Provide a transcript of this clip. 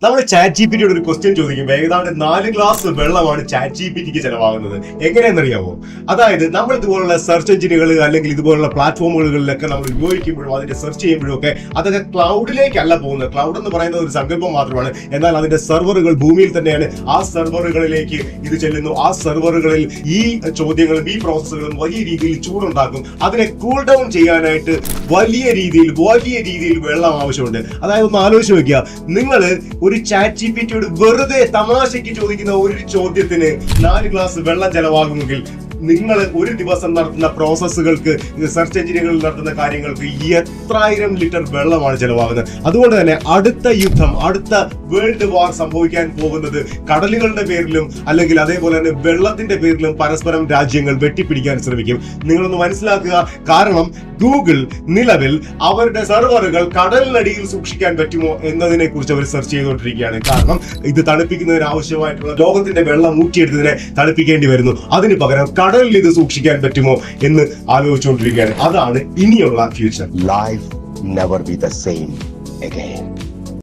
നമ്മൾ chat G P ടിയോട് ഒരു question ചോദിക്കുമ്പോൾ ഏതാണ്ട് 4 ഗ്ലാസ് വെള്ളമാണ് ചാറ്റ് ജി പി ടിക്ക് ചെലവാകുന്നത്. എങ്ങനെയെന്നറിയാമോ? അതായത് നമ്മൾ ഇതുപോലുള്ള സെർച്ച് എഞ്ചിനുകൾ അല്ലെങ്കിൽ ഇതുപോലുള്ള പ്ലാറ്റ്ഫോമുകളിലൊക്കെ നമ്മൾ ഉപയോഗിക്കുമ്പോഴും അതിന്റെ സെർച്ച് ചെയ്യുമ്പോഴും ഒക്കെ അതൊക്കെ ക്ലൗഡിലേക്കല്ല പോകുന്നത്. ക്ലൗഡ് എന്ന് പറയുന്നത് ഒരു സങ്കല്പം മാത്രമാണ്. എന്നാൽ അതിന്റെ സെർവറുകൾ ഭൂമിയിൽ തന്നെയാണ്. ആ സെർവറുകളിലേക്ക് ഇത് ചെല്ലുന്നു. ആ സെർവറുകളിൽ ഈ ചോദ്യങ്ങളും ഈ പ്രോസസ്സുകളും വലിയ രീതിയിൽ ചൂടുണ്ടാക്കും. അതിനെ കൂൾ ഡൗൺ ചെയ്യാനായിട്ട് വലിയ രീതിയിൽ വെള്ളം ആവശ്യമുണ്ട്. അതായത് ഒന്ന് ആലോചിച്ച് നോക്കുക, നിങ്ങൾ ഒരു ചാറ്റ് ജി പി ടിയോട് വെറുതെ തമാശയ്ക്ക് ചോദിക്കുന്ന ഒരു ചോദ്യത്തിന് 4 ഗ്ലാസ് വെള്ളം ചെലവാകുമെങ്കിൽ നിങ്ങൾ ഒരു ദിവസം നടത്തുന്ന പ്രോസസ്സുകൾക്ക്, സെർച്ച് എഞ്ചിനുകളിൽ നടത്തുന്ന കാര്യങ്ങൾക്ക് എത്രായിരം ലിറ്റർ വെള്ളമാണ് ചെലവാകുന്നത്. അതുകൊണ്ട് തന്നെ അടുത്ത യുദ്ധം, അടുത്ത വേൾഡ് വാർ സംഭവിക്കാൻ പോകുന്നത് കടലുകളുടെ പേരിലും അല്ലെങ്കിൽ അതേപോലെ തന്നെ വെള്ളത്തിന്റെ പേരിലും പരസ്പരം രാജ്യങ്ങൾ വെട്ടിപ്പിടിക്കാൻ ശ്രമിക്കും. നിങ്ങളൊന്ന് മനസ്സിലാക്കുക. കാരണം ഗൂഗിൾ നിലവിൽ അവരുടെ സെർവറുകൾ കടലിനടിയിൽ സൂക്ഷിക്കാൻ പറ്റുമോ എന്നതിനെ കുറിച്ച് അവർ സെർച്ച് ചെയ്തുകൊണ്ടിരിക്കുകയാണ്. കാരണം ഇത് തണുപ്പിക്കുന്നതിന് ആവശ്യമായിട്ടുള്ള ലോകത്തിന്റെ വെള്ളം ഊറ്റിയെടുത്തതിനെ തണുപ്പിക്കേണ്ടി വരുന്നു. അതിന് പകരം കടലിൽ ഇത് സൂക്ഷിക്കാൻ പറ്റുമോ എന്ന് ആലോചിച്ചുകൊണ്ടിരിക്കുകയാണ്. അതാണ് ഇനിയുള്ള future. Life never be the same again.